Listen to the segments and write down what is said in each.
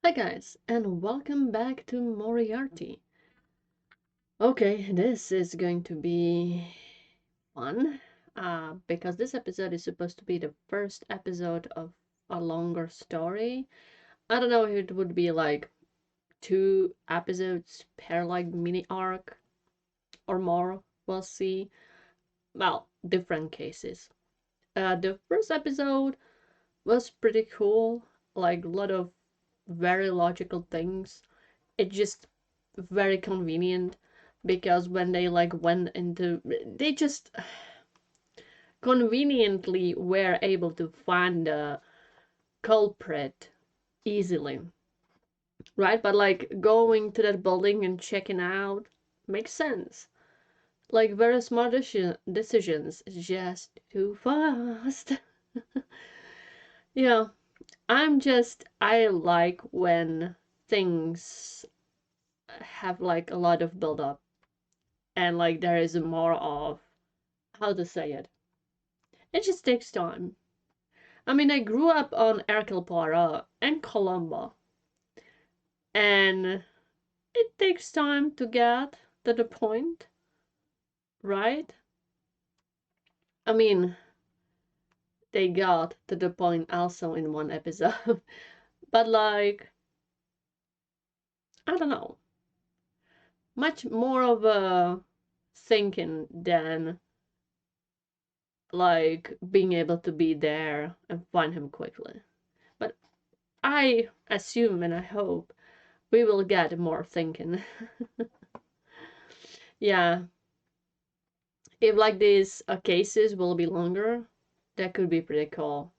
Hi guys, and welcome back to Moriarty. Okay, this is going to be fun, because this episode is supposed to be the first episode of a longer story. I don't know if it would be like 2 episodes per like mini arc or more. We'll see. Well, different cases. The first episode was pretty cool, like a lot of very logical things. It just very convenient because when they like went into, they just conveniently were able to find the culprit easily, right? But like going to that building and checking out makes sense. Like very smart decisions, just too fast. Yeah, I like when things have like a lot of build up and like there is more of, how to say it, it just takes time. I mean, I grew up on Hercule Poirot and Columbo, and it takes time to get to the point, right? I mean, they got to the point also in one episode, but like, I don't know, much more of a thinking than like being able to be there and find him quickly. But I assume and I hope we will get more thinking. Yeah, if like these cases will be longer, that could be pretty cool.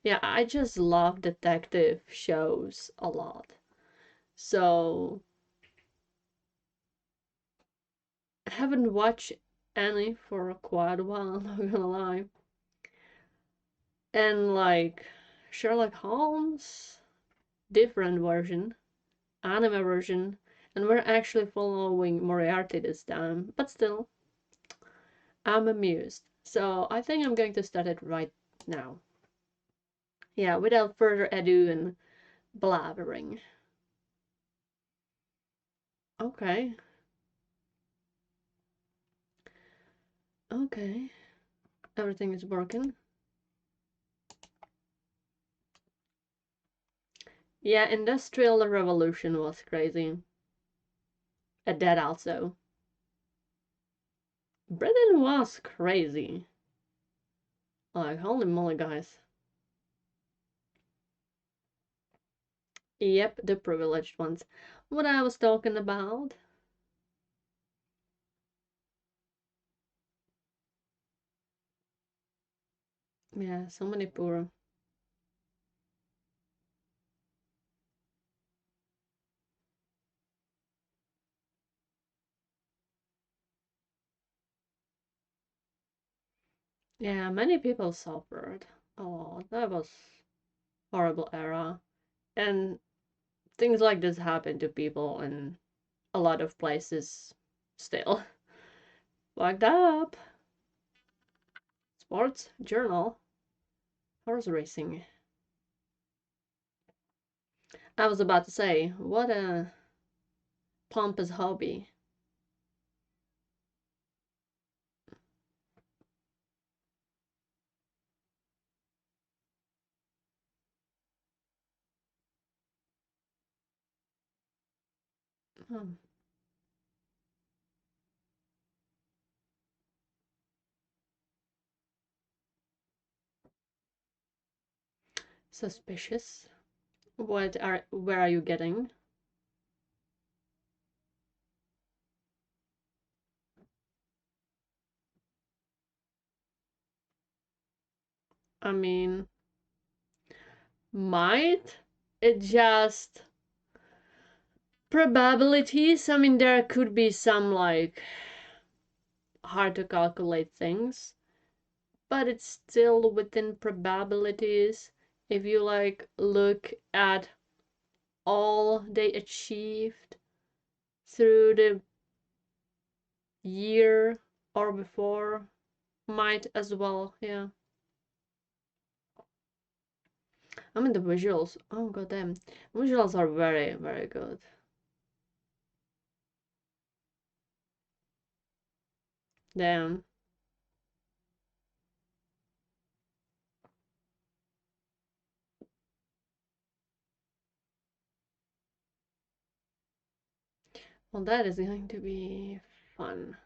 Yeah, I just love detective shows a lot. So I haven't watched any for quite a while, I'm not gonna lie. And like Sherlock Holmes, different version, anime version, and we're actually following Moriarty this time, but still, I'm amused. So I think I'm going to start it right now. Yeah, without further ado and blabbering. Okay. Okay. Everything is working. Yeah, Industrial Revolution was crazy. At that also. Britain was crazy. Like, holy moly, guys. Yep, the privileged ones. What I was talking about. Yeah, so many poor. Yeah, many people suffered. Oh, that was horrible era. And things like this happen to people in a lot of places still. Locked up. Sports journal. Horse racing. I was about to say, what a pompous hobby. Hmm. Suspicious. Where are you getting? I mean, might it just probabilities? I mean, there could be some like hard to calculate things, but it's still within probabilities. If you like look at all they achieved through the year or before, might as well, yeah. I mean the visuals. Oh god damn. Visuals are very, very good. Damn. Well, that is going to be fun.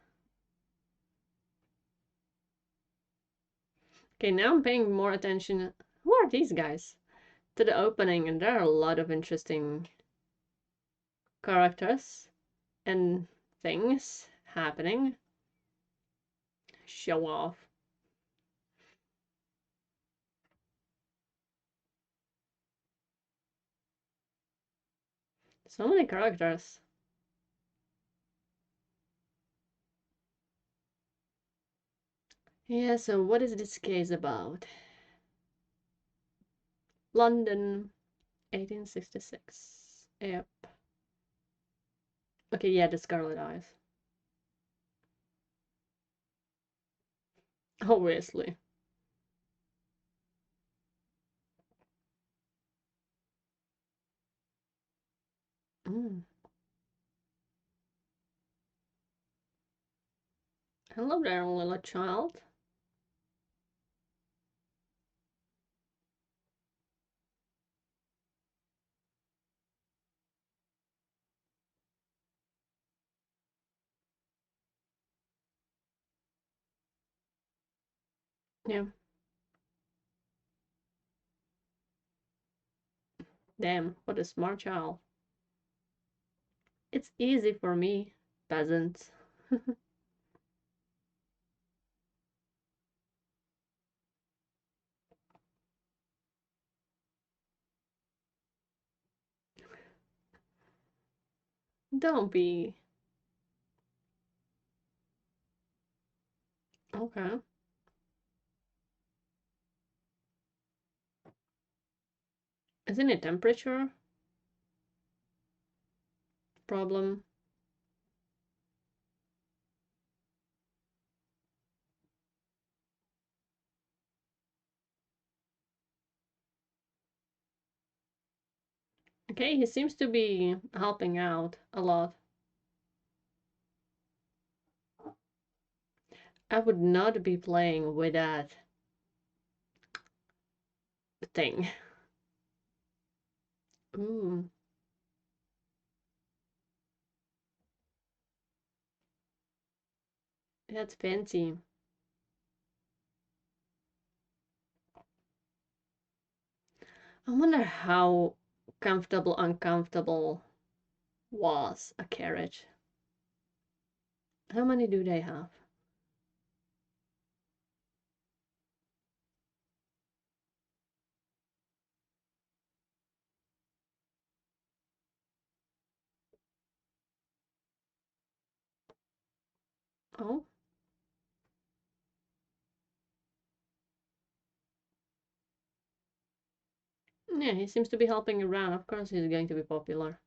Okay, now I'm paying more attention. Who are these guys? To the opening, and there are a lot of interesting characters and things happening. Show off. So many characters. Yeah, so what is this case about? London, 1866. Yep. Okay, yeah, the Scarlet Eyes. Obviously. Mm. Hello there, little child. Yeah. Damn, what a smart child. It's easy for me, peasants. Don't be. Okay. Isn't it temperature problem? Okay, he seems to be helping out a lot. I would not be playing with that thing. Ooh, that's fancy. I wonder how comfortable, uncomfortable was a carriage. How many do they have? Oh, yeah, he seems to be helping around. Of course, he's going to be popular.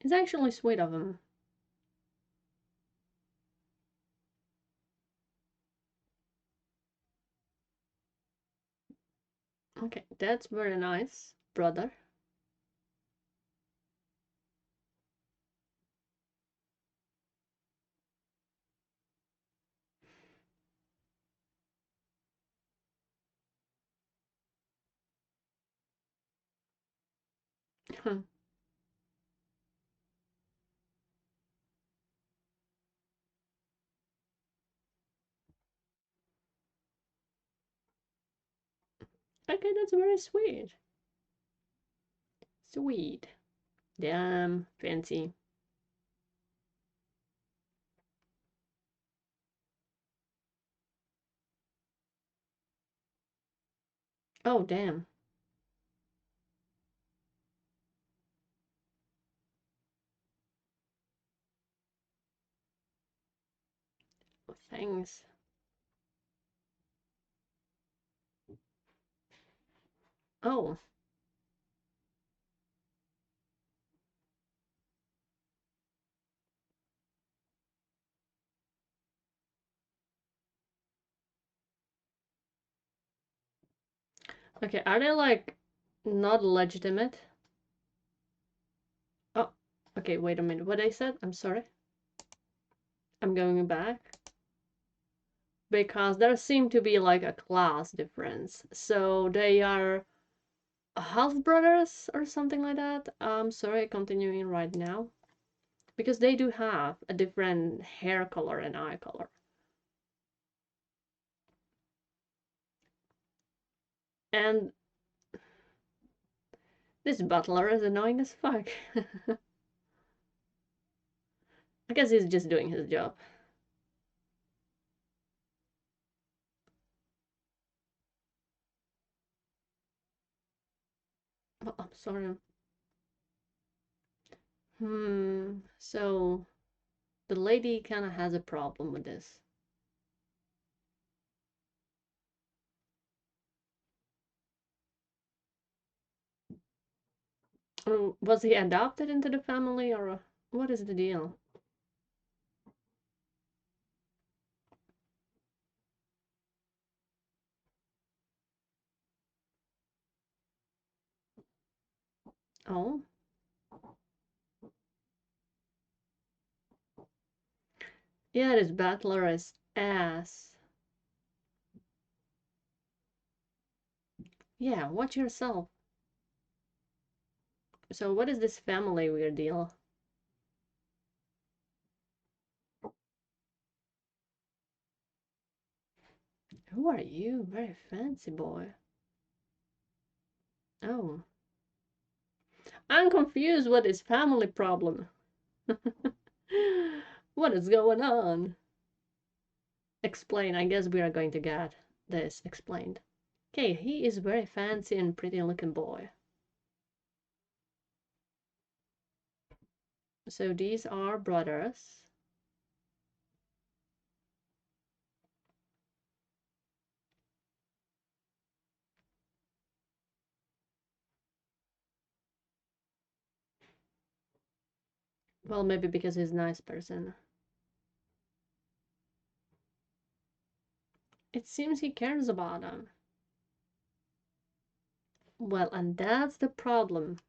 It's actually sweet of him. Okay, that's very nice, brother. Okay, that's very sweet. Sweet. Damn, fancy. Oh, damn. Thanks. Oh, Okay, are they like not legitimate? Oh, okay, wait a minute. What I said? I'm sorry. I'm going back. Because there seem to be like a class difference. So they are half brothers or something like that. I'm sorry, continuing right now. Because they do have a different hair color and eye color. And this butler is annoying as fuck. I guess he's just doing his job. Oh, I'm sorry. So the lady kind of has a problem with this. Was he adopted into the family or what is the deal? Oh, yeah, this butler is ass. Yeah, watch yourself. So what is this family weird deal? Who are you? Very fancy boy. Oh. I'm confused what is family problem. What is going on? Explain. I guess we are going to get this explained. Okay, he is very fancy and pretty looking boy. So these are brothers. Well, maybe because he's a nice person. It seems he cares about them. Well, and that's the problem.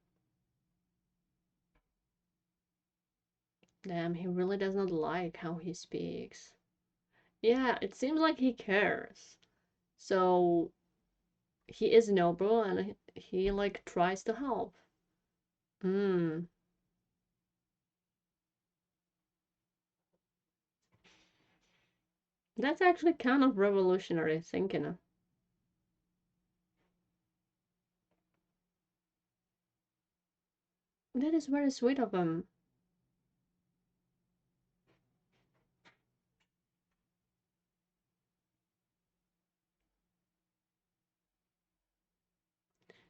Damn, he really does not like how he speaks. Yeah, it seems like he cares. So he is noble and he like tries to help. Hmm. That's actually kind of revolutionary thinking. That is very sweet of him.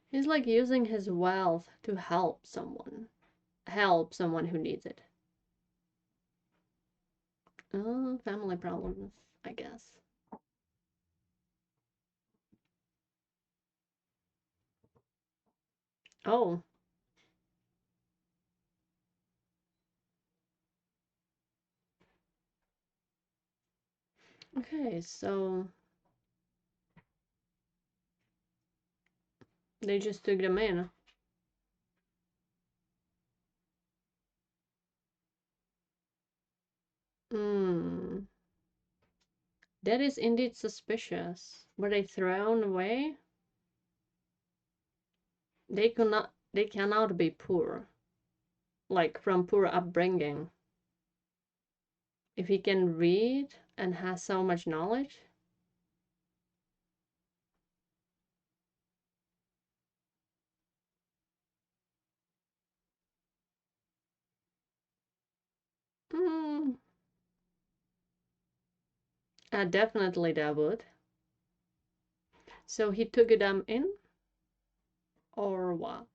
He's like using his wealth to help someone who needs it. Oh, family problems, I guess. Oh, okay, so they just took them in. Hmm, that is indeed suspicious. Were they thrown away? They cannot be poor, like from poor upbringing. If he can read and has so much knowledge. Hmm, definitely that would. So he took them in, or what?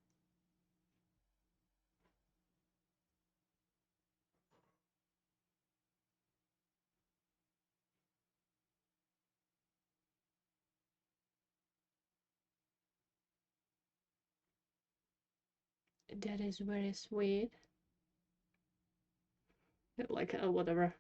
That is very sweet. Like, whatever.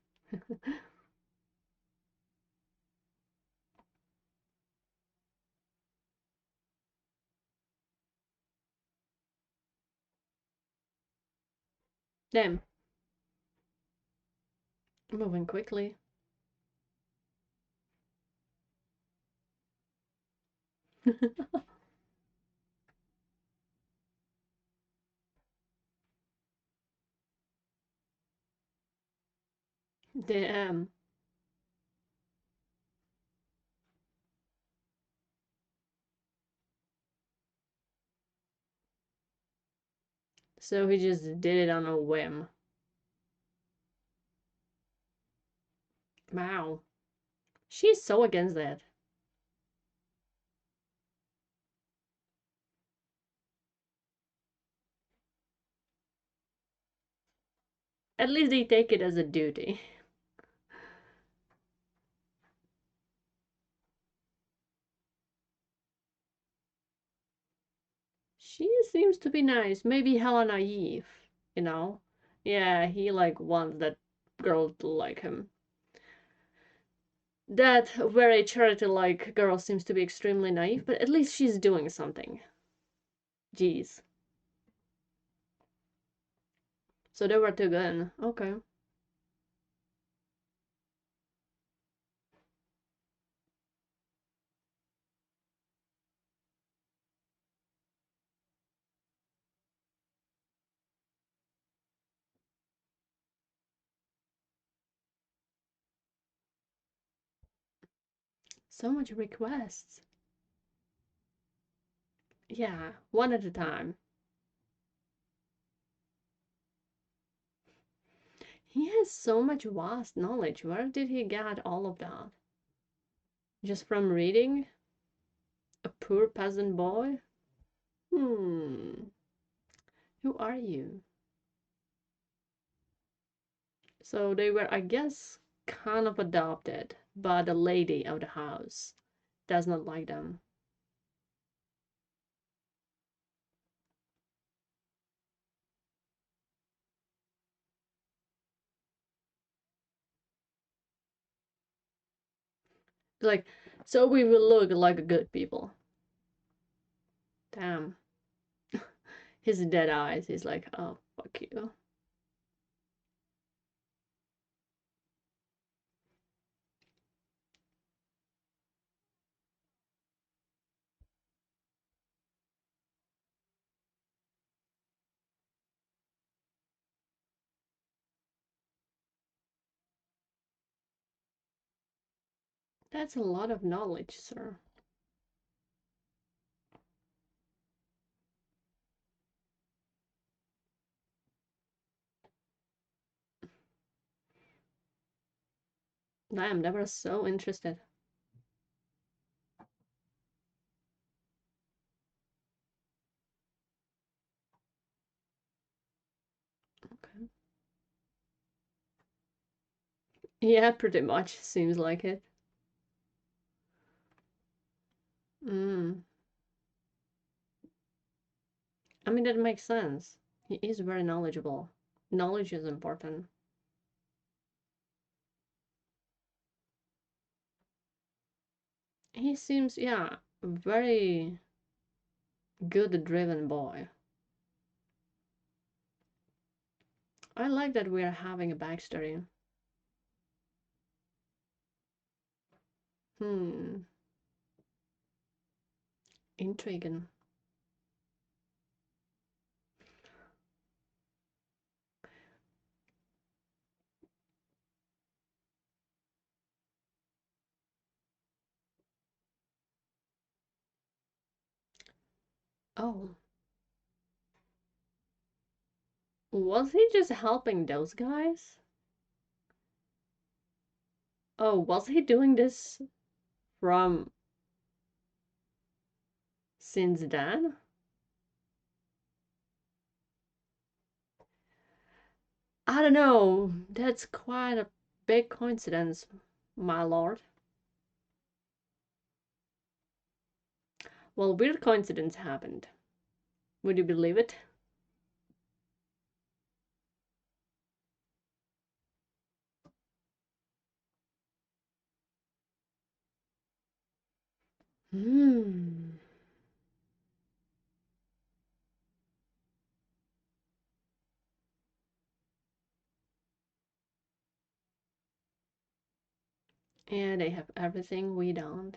Damn. Moving quickly. Damn. So he just did it on a whim. Wow. She's so against that. At least they take it as a duty. She seems to be nice. Maybe hella naive, you know? Yeah, he like wants that girl to like him. That very charity-like girl seems to be extremely naive, but at least she's doing something. Jeez. So they were together. Okay. So much requests. Yeah, one at a time. He has so much vast knowledge. Where did he get all of that? Just from reading? A poor peasant boy? Hmm. Who are you? So they were, I guess, kind of adopted, but the lady of the house does not like them. Like, so we will look like good people. Damn. His dead eyes. He's like, oh, fuck you. That's a lot of knowledge, sir. I am never so interested. Okay. Yeah, pretty much. Seems like it. Mm. I mean, that makes sense. He is very knowledgeable. Knowledge is important. He seems, yeah, very good driven boy. I like that we are having a backstory. Hmm. Intriguing. Oh, was he just helping those guys? Oh, was he doing this from since then? I don't know. That's quite a big coincidence, my lord. Well, weird coincidence happened. Would you believe it? Hmm. Yeah, they have everything we don't.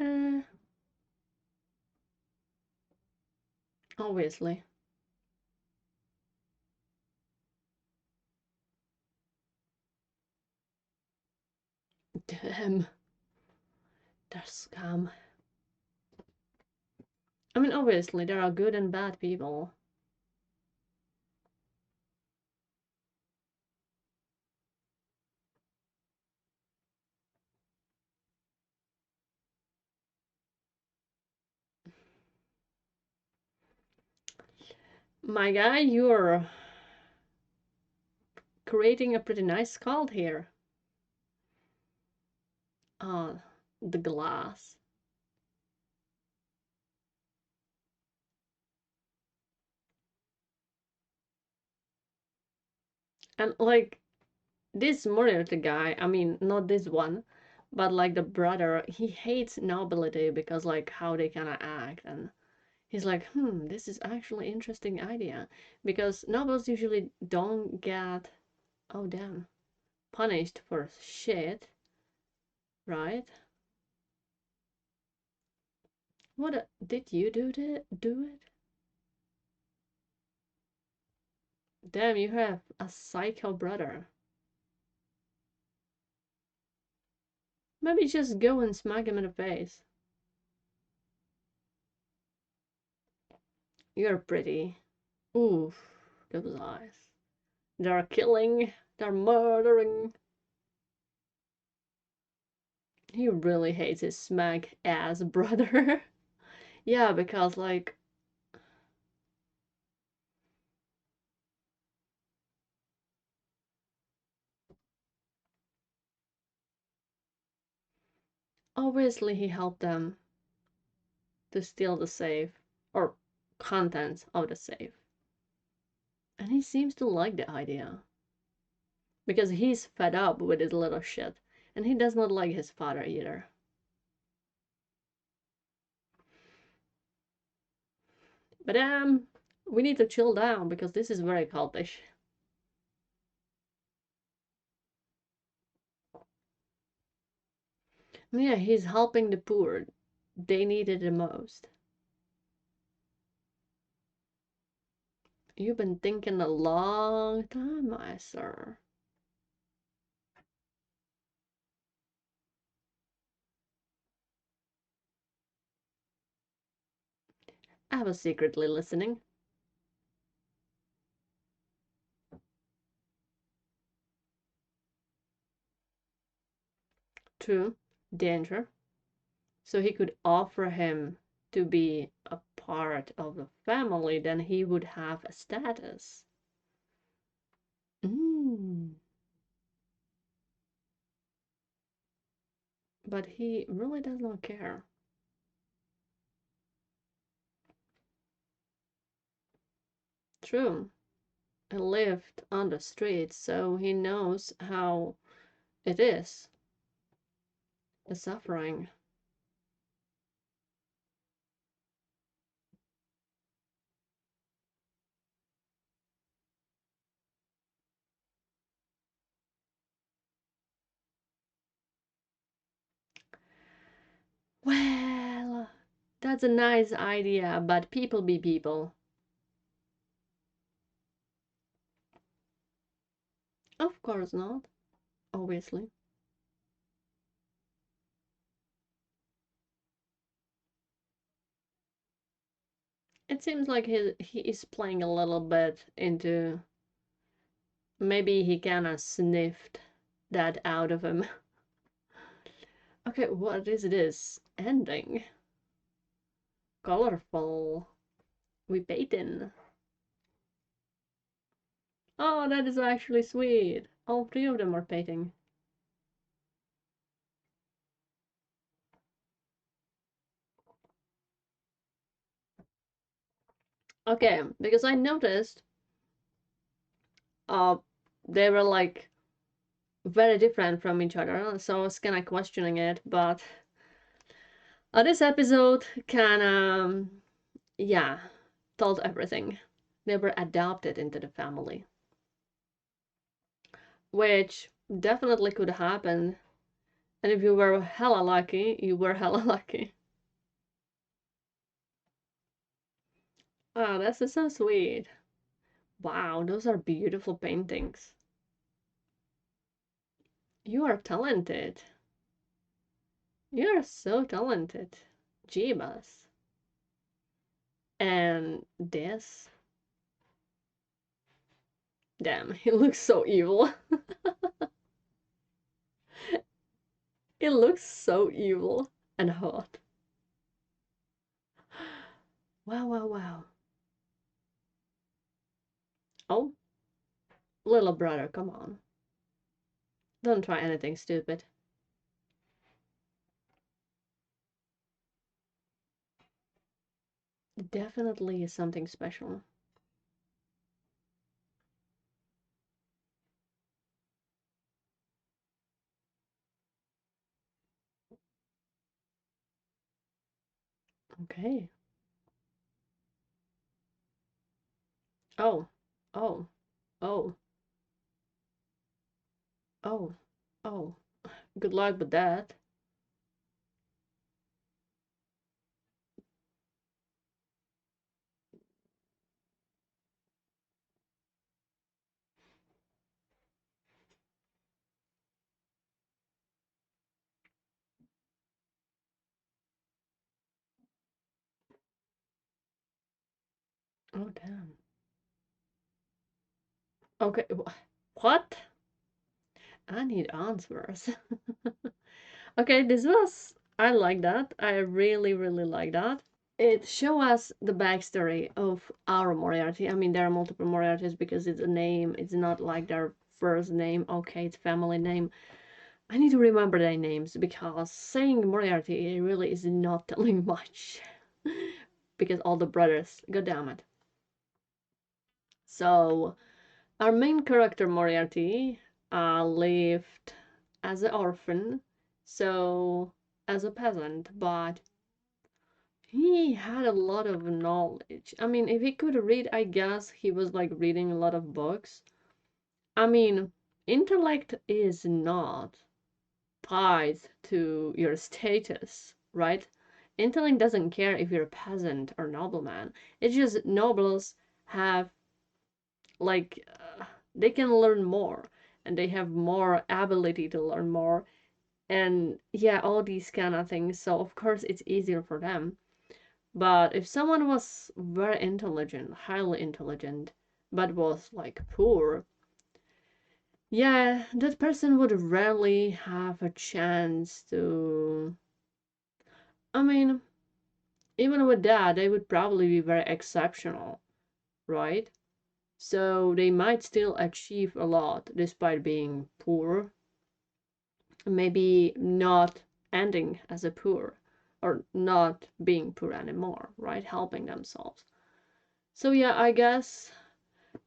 Uh, Obviously. Damn. They're scum. I mean, obviously, there are good and bad people. My guy, you're creating a pretty nice cult here. Ah, the glass. And like this Moriarty guy, I mean, not this one, but like the brother, he hates nobility because like how they kind of act, and he's like, this is actually interesting idea because nobles usually don't get, oh damn, punished for shit, right? What did you do it? Damn, you have a psycho brother. Maybe just go and smack him in the face. You're pretty. Oof, those eyes. They're killing, they're murdering. He really hates his smack ass brother. Yeah, because like obviously he helped them to steal the safe or contents of the safe. And he seems to like the idea because he's fed up with his little shit and he does not like his father either. But we need to chill down because this is very cultish. Yeah, he's helping the poor. They need it the most. You've been thinking a long time, my sir. I was secretly listening. True, danger. So he could offer him to be a part of the family, then he would have a status. Mm. But he really does not care. True. He lived on the streets, so he knows how it is, the suffering. Well, that's a nice idea, but people be people. Of course not, obviously. It seems like he is playing a little bit into maybe he kinda sniffed that out of him. Okay, what is this ending? Colorful. We baiting. Oh, that is actually sweet. All three of them are painting. Okay, because I noticed uh they were like very different from each other, so I was kinda questioning it, but this episode kinda yeah, told everything. They were adopted into the family, which definitely could happen. And if you were hella lucky, you were hella lucky. Oh, this is so sweet. Wow, those are beautiful paintings. You are talented. You are so talented. Jeebus. And this. Damn, he looks so evil. It looks so evil and hot. Wow, wow, wow. Oh, little brother, come on. Don't try anything stupid. It definitely is something special. Okay. Oh, oh, oh, oh, oh. Good luck with that. Oh, damn. Okay, what? I need answers. Okay, this was. I like that. I really, really like that. It show us the backstory of our Moriarty. I mean, there are multiple Moriartys because it's a name. It's not like their first name. Okay, it's family name. I need to remember their names because saying Moriarty really is not telling much. Because all the brothers, god damn it. So, our main character Moriarty lived as an orphan, so as a peasant, but he had a lot of knowledge. I mean, if he could read, I guess he was like reading a lot of books. I mean, intellect is not tied to your status, right? Intellect doesn't care if you're a peasant or nobleman. It's just nobles have like they can learn more and they have more ability to learn more and yeah, all these kind of things. So of course it's easier for them. But if someone was very intelligent, highly intelligent, but was like poor, yeah, that person would rarely have a chance to. I mean, even with that, they would probably be very exceptional, right? So they might still achieve a lot despite being poor, maybe not ending as a poor or not being poor anymore, right? Helping themselves. So yeah, I guess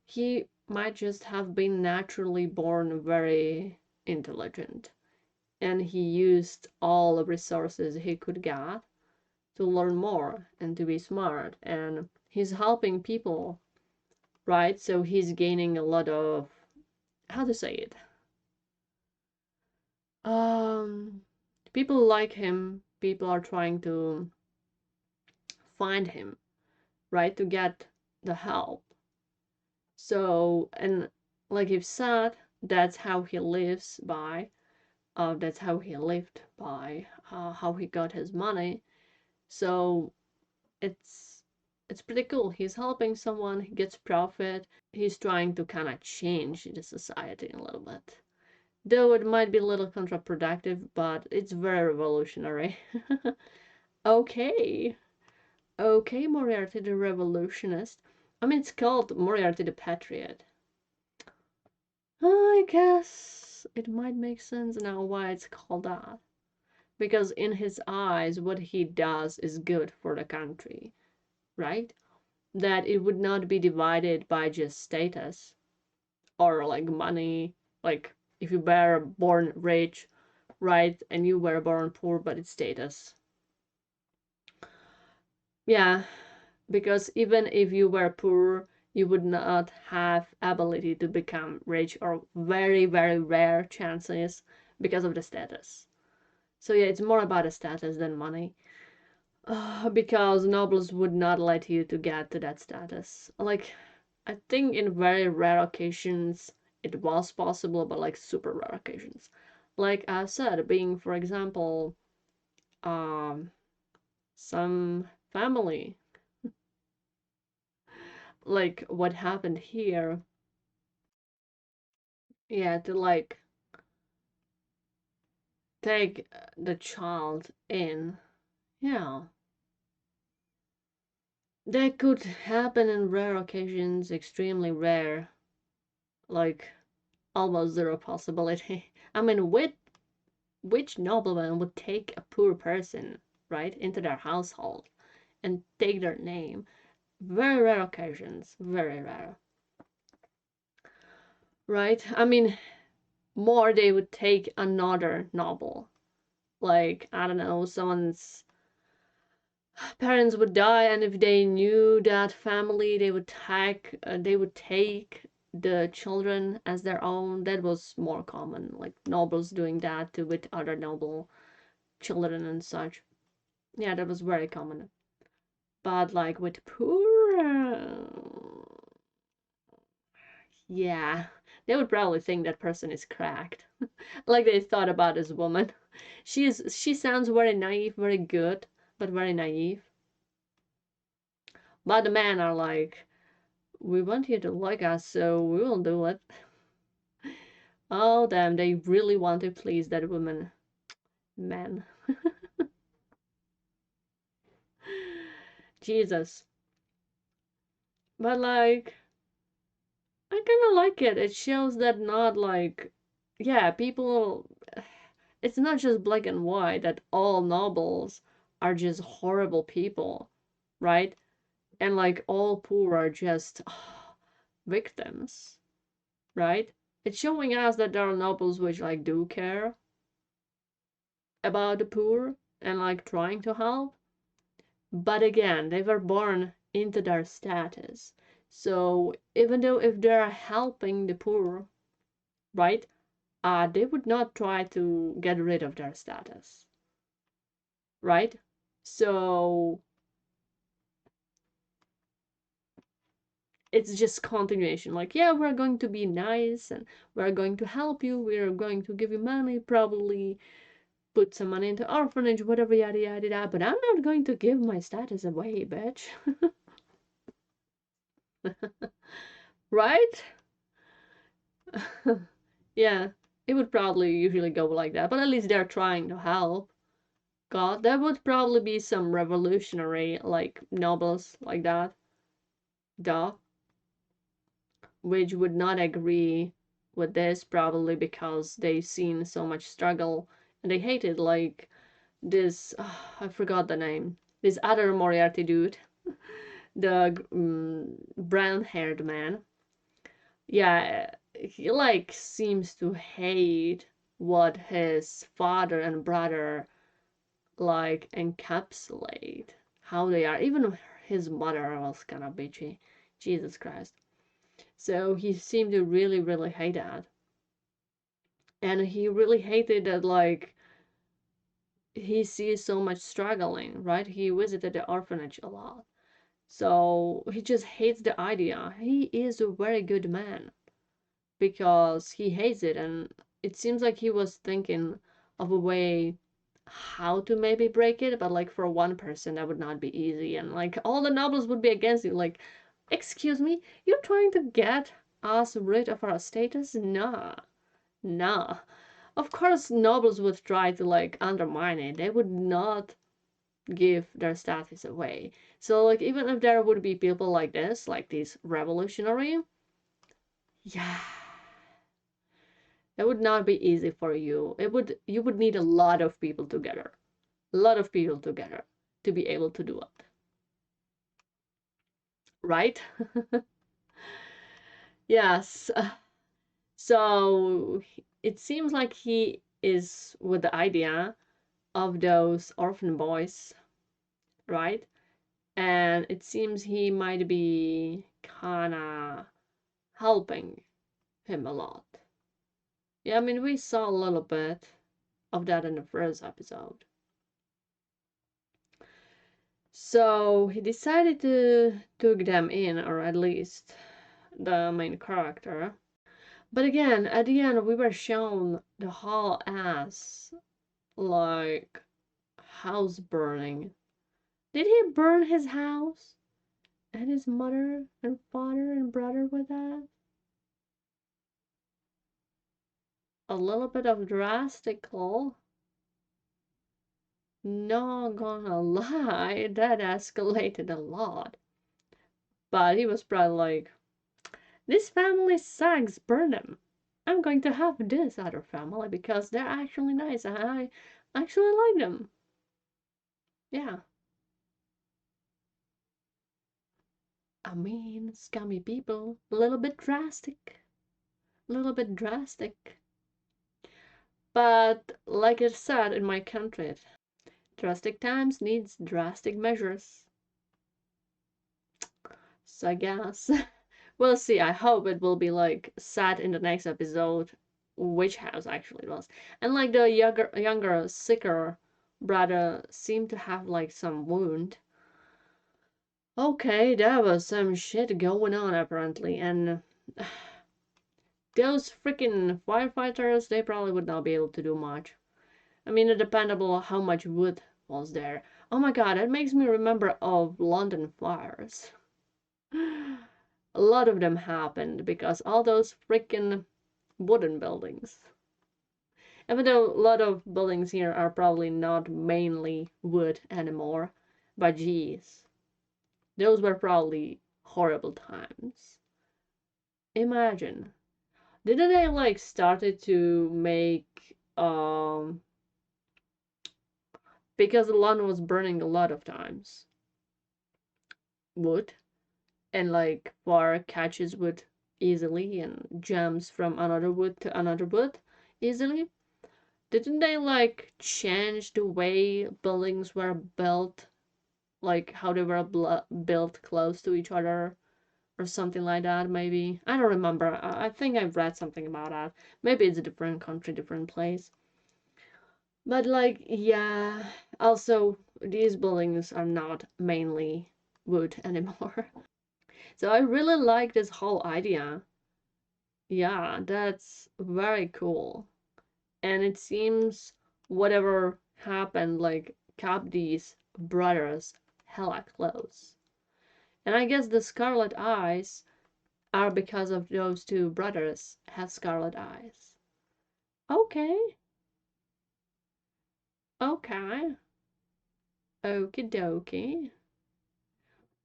he might just have been naturally born very intelligent and he used all the resources he could get to learn more and to be smart and he's helping people, right? So he's gaining a lot of, how to say it, um people like him, people are trying to find him, right, to get the help. So and like you've said, that's how he lives by, that's how he lived by, how he got his money. So it's it's pretty cool. He's helping someone, he gets profit, he's trying to kind of change the society a little bit. Though it might be a little counterproductive, but it's very revolutionary. Okay. Okay, Moriarty the Revolutionist. I mean, it's called Moriarty the Patriot. I guess it might make sense now why it's called that. Because in his eyes, what he does is good for the country, right? That it would not be divided by just status or like money. Like if you were born rich, right, and you were born poor, but it's status. Yeah, because even if you were poor, you would not have ability to become rich, or very, very rare chances because of the status. So yeah, it's more about the status than money. Because nobles would not let you to get to that status. Like, I think in very rare occasions it was possible, but like super rare occasions. Like I said, being, for example, some family, like what happened here, yeah, to like take the child in, yeah. That could happen in rare occasions, extremely rare, like almost zero possibility. I mean, which nobleman would take a poor person, right, into their household and take their name? Very rare occasions, very rare. Right? I mean, more they would take another noble. Like, I don't know, someone's parents would die, and if they knew that family, they would take the children as their own. That was more common, like nobles doing that to with other noble children and such. Yeah, that was very common. But like with poor, yeah, they would probably think that person is cracked. Like they thought about this woman. She sounds very naive, very good, but very naive. But the men are like, we want you to like us, so we will do it. Oh damn, they really want to please that woman. Man. Jesus. But like, I kind of like it. It shows that not like, yeah, people. It's not just black and white that all nobles are just horrible people, right? And like all poor are just victims, right? It's showing us that there are nobles which like do care about the poor and like trying to help. But again, they were born into their status. So even though if they're helping the poor, right, they would not try to get rid of their status, right? So it's just continuation. Like, yeah, we're going to be nice and we're going to help you. We're going to give you money, probably put some money into orphanage, whatever, yada yada yada. But I'm not going to give my status away, bitch. Right? Yeah, it would probably usually go like that, but at least they're trying to help. God, there would probably be some revolutionary, like, nobles like that, duh, which would not agree with this, probably because they've seen so much struggle and they hated, like, this, I forgot the name, this other Moriarty dude, the brown haired man. Yeah, he like seems to hate what his father and brother like encapsulate, how they are. Even his mother was kind of bitchy. Jesus Christ. So he seemed to really, really hate that. And he really hated that, like, he sees so much struggling, right? He visited the orphanage a lot. So he just hates the idea. He is a very good man because he hates it. And it seems like he was thinking of a way how to maybe break it, but like for one person that would not be easy, and like all the nobles would be against you. Like, excuse me, you're trying to get us rid of our status? Nah, nah. Of course nobles would try to like undermine it. They would not give their status away. So like even if there would be people like this, like these revolutionary, yeah, it would not be easy for you. You would need a lot of people together. A lot of people together to be able to do it. Right? Yes. So it seems like he is with the idea of those orphan boys, right? And it seems he might be kinda helping him a lot. Yeah, I mean, we saw a little bit of that in the first episode. So he decided to took them in, or at least the main character. But again, at the end, we were shown the whole as like house burning. Did he burn his house and his mother and father and brother with that? A little bit of drastical. Not gonna lie, that escalated a lot. But he was probably like, this family sucks, burn them. I'm going to have this other family because they're actually nice and I actually like them. Yeah. I mean, scummy people. A little bit drastic. A little bit drastic. But like I said in my country, drastic times needs drastic measures. So I guess we'll see. I hope it will be like sad in the next episode which house actually it was. And like the younger, sicker brother seemed to have like some wound. Okay, there was some shit going on apparently, and those freaking firefighters, they probably would not be able to do much. I mean, it depended on how much wood was there. Oh my god, that makes me remember of London fires. A lot of them happened because all those freaking wooden buildings. Even though a lot of buildings here are probably not mainly wood anymore, but geez, those were probably horrible times. Imagine. Didn't they like started to make because the lawn was burning a lot of times wood and like fire catches wood easily and jumps from another wood to another wood easily. Didn't they like change the way buildings were built, like how they were built close to each other or something like that? Maybe I don't remember. I think I've read something about that. Maybe it's a different country, different place. But like, yeah, also these buildings are not mainly wood anymore. So I really like this whole idea. Yeah, that's very cool. And it seems whatever happened like kept these brothers hella close. And I guess the scarlet eyes are because of those two brothers have scarlet eyes. Okay, okay, okie dokie.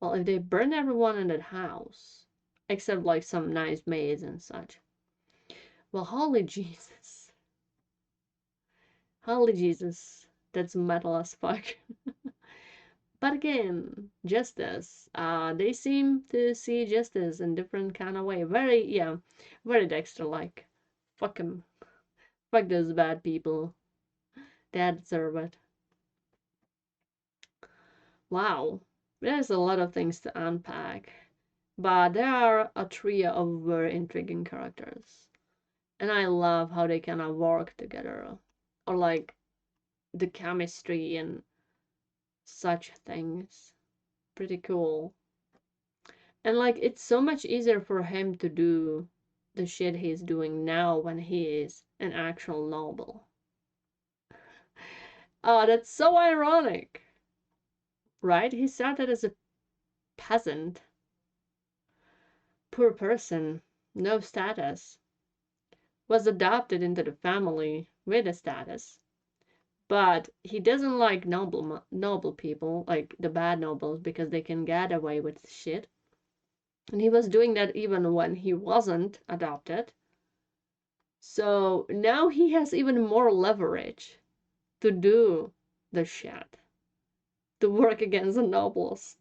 Well, if they burn everyone in that house, except like some nice maids and such. Well, holy Jesus. Holy Jesus. That's metal as fuck. But again, justice. They seem to see justice in different kind of way. Very, yeah, very Dexter-like. Fuck them. Fuck those bad people. They deserve it. Wow. There's a lot of things to unpack. But there are a trio of very intriguing characters. And I love how they kind of work together. Or like the chemistry and such things. Pretty cool. And like it's so much easier for him to do the shit he's doing now when he is an actual noble. Oh, that's so ironic. Right? He started as a peasant. Poor person. No status. Was adopted into the family with a status. But he doesn't like noble people, like the bad nobles, because they can get away with shit. And he was doing that even when he wasn't adopted. So now he has even more leverage to do the shit, to work against the nobles.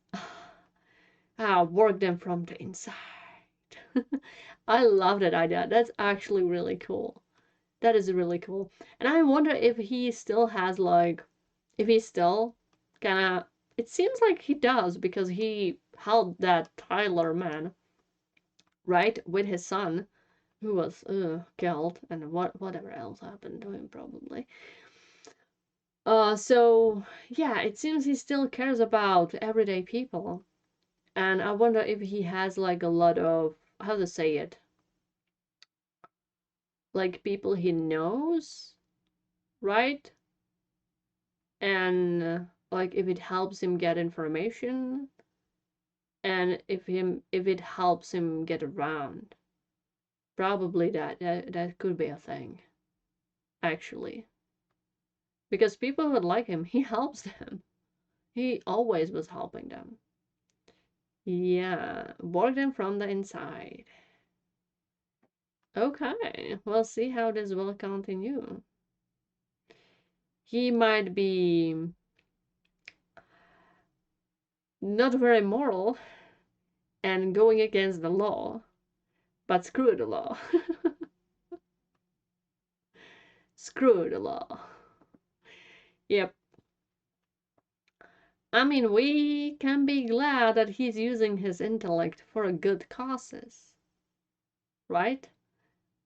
Work them from the inside. I love that idea. That's actually really cool. That is really cool. And I wonder if he still has like, if he still kinda, it seems like he does because he helped that Tyler man. right, with his son, who was killed, and whatever else happened to him probably. So yeah, it seems he still cares about everyday people, and I wonder if he has like a lot of, how to say it, like people he knows, right? And like if it helps him get information, and if it helps him get around, probably that could be a thing, actually, because people would like him. He helps them. He always was helping them. Yeah, work them from the inside. Okay, we'll see how this will continue. He might be not very moral and going against the law, but screw the law. Screw the law. Yep. I mean, we can be glad that he's using his intellect for good causes, right?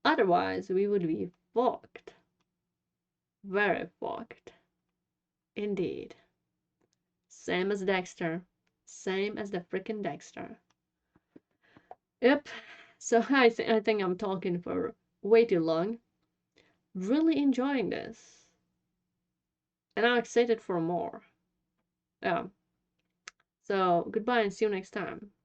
Otherwise, we would be fucked. Very fucked. Indeed. Same as Dexter. Same as the freaking Dexter. Yep. So I think I'm talking for way too long. Really enjoying this. And I'm excited for more. Yeah. So goodbye and see you next time.